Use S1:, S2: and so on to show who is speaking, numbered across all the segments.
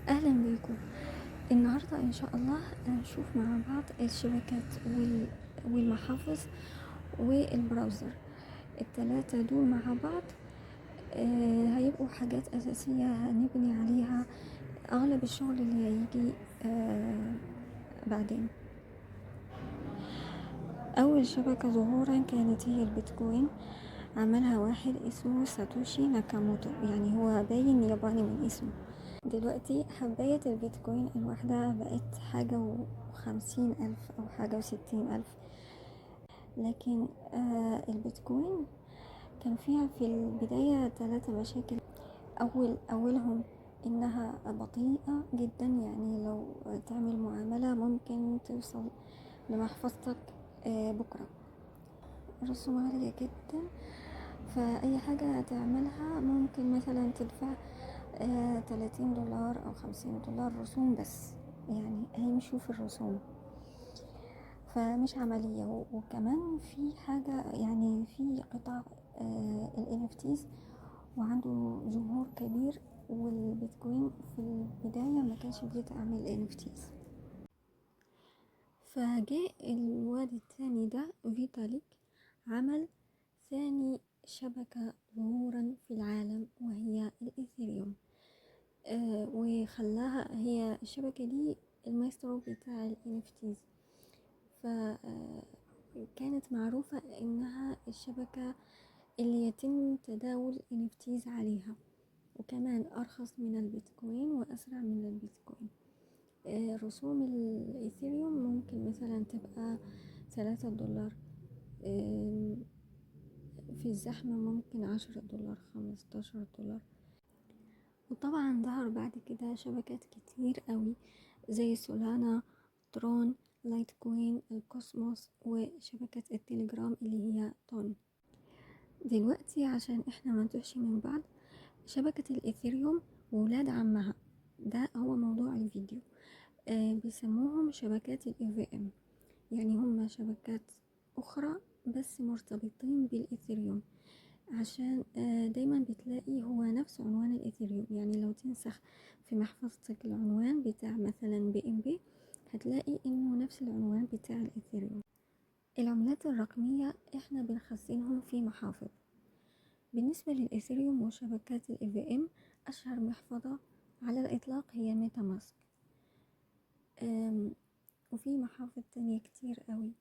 S1: أهلا بيكم. النهاردة إن شاء الله هنشوف مع بعض الشبكات والمحافظ والبراوزر. التلاتة دول مع بعض هيبقوا حاجات أساسية هنبني عليها أغلب الشغل اللي هيجي بعدين. أول شبكة ظهورا كانت هي البيتكوين، عملها واحد اسمه ساتوشي ناكاموتو، يعني هو باين ياباني من اسمه. دلوقتي حباية البيتكوين الواحدة بقت حاجة و50,000 أو حاجة و60,000. لكن البيتكوين كان فيها في البداية 3 مشاكل. أولهم إنها بطيئة جدا، يعني لو تعمل معاملة ممكن توصل لمحفظتك بكرة. رسوم غالية جدا، فأي حاجة هتعملها ممكن مثلا تدفع $30 أو $50 رسوم، بس يعني هيمشوا في الرسوم، فمش عملية. وكمان في حاجة، يعني في قطاع ال NFTs وعنده جمهور كبير، والبيتكوين في البداية ما كانش بيدعم ال NFTs. فجاء الواد التاني ده فيتاليك، عمل ثاني شبكة ظهورا في العالم وهي الإيثيريوم. وخلاها هي الشبكة دي المايسترو بتاع ال NFTs. فكانت معروفة إنها الشبكة اللي يتم تداول NFTs عليها، وكمان أرخص من البيتكوين وأسرع من البيتكوين. رسوم الإيثيريوم ممكن مثلا تبقى $3، في الزحمة ممكن $10 $15. وطبعا ظهر بعد كده شبكات كتير قوي زي سولانا، ترون، لايت كوين، الكوسموس، وشبكة التليجرام اللي هي تون. دلوقتي عشان احنا منتوهش من بعض، شبكة الإيثيريوم وولاد عمها، ده هو موضوع الفيديو. بيسموهم شبكات ال EVM، يعني هم شبكات أخرى بس مرتبطين بالإيثيريوم، عشان دايما بتلاقي هو نفس عنوان الإيثيريوم. يعني لو تنسخ في محفظتك العنوان بتاع مثلا BNB هتلاقي إنه نفس العنوان بتاع الإيثيريوم. العملات الرقمية احنا بنخزنهم في محافظ. بالنسبة للإيثيريوم وشبكات ال EVM، أشهر محفظة على الإطلاق هي ميتا ماسك، وفي محافظ تانية كتير قوي،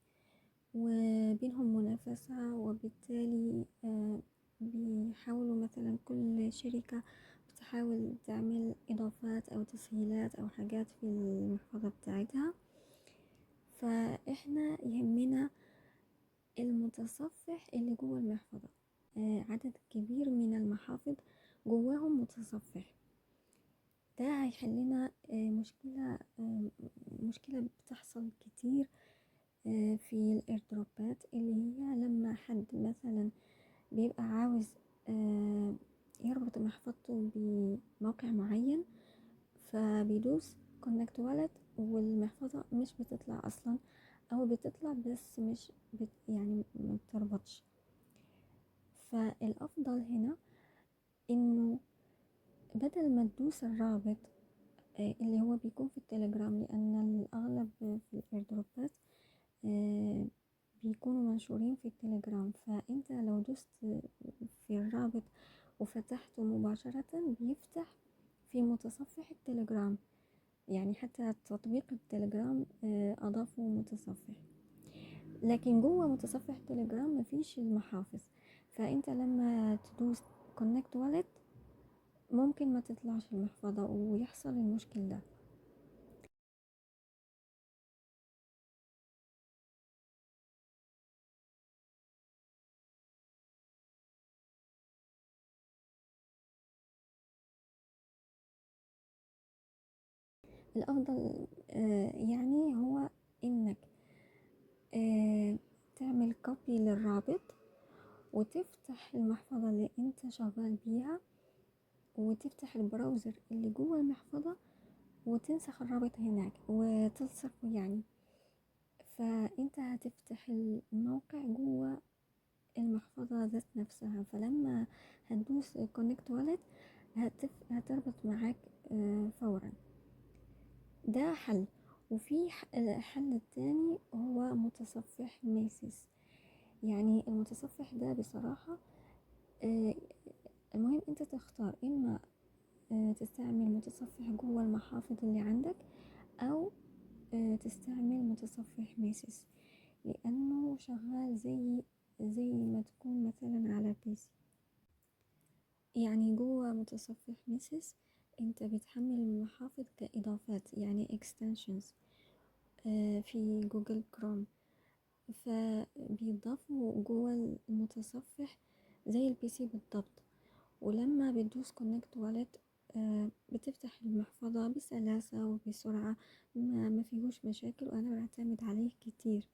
S1: وبينهم منافسة، وبالتالي بيحاولوا مثلا كل شركة بتحاول تعمل إضافات أو تسهيلات أو حاجات في المحفظة بتاعتها. فإحنا يهمنا المتصفح اللي جوه المحفظة. عدد كبير من المحافظ جواهم متصفح، ده هيحلنا مشكلة بتحصل كتير في الايردروبات، اللي هي لما حد مثلا بيبقى عاوز يربط محفظته بموقع معين، فبيدوس كونكت والت والمحفظة مش بتطلع اصلا، او بتطلع بس مش يعني ما بتربطش. فالافضل هنا انه بدل ما تدوس الرابط اللي هو بيكون في التليجرام، لان الاغلب في الايردروبات بيكونوا منشورين في التليجرام، فانت لو دوست في الرابط وفتحته مباشرة بيفتح في متصفح التليجرام. يعني حتى تطبيق التليجرام اضافوا متصفح، لكن جوه متصفح التليجرام مفيش المحافظ. فانت لما تدوس كونكت والت ممكن ما تطلعش المحفظة ويحصل المشكل ده. الافضل يعني هو انك تعمل كوبي للرابط وتفتح المحفظة اللي انت شغال بيها، وتفتح البراوزر اللي جوه المحفظة وتنسخ الرابط هناك وتلصقه يعني. فانت هتفتح الموقع جوه المحفظة ذات نفسها، فلما هتدوس كونكت والت هتربط معاك فورا. ده حل. وفي الحل التاني هو متصفح ميسيس. يعني المتصفح ده بصراحة آه، المهم انت تختار اما تستعمل متصفح جوه المحافظ اللي عندك، او تستعمل متصفح ميسيس، لانه شغال زي ما تكون مثلا على بيسي. يعني جوه متصفح ميسيس انت بتحمل المحافظ كاضافات، يعني extensions في جوجل كروم، فبيضافوا جوه المتصفح زي البي سي بالضبط. ولما بتدوس كونكت والت بتفتح المحفظة بسلاسة وبسرعة، ما فيهوش مشاكل، وأنا بعتمد عليه كتير.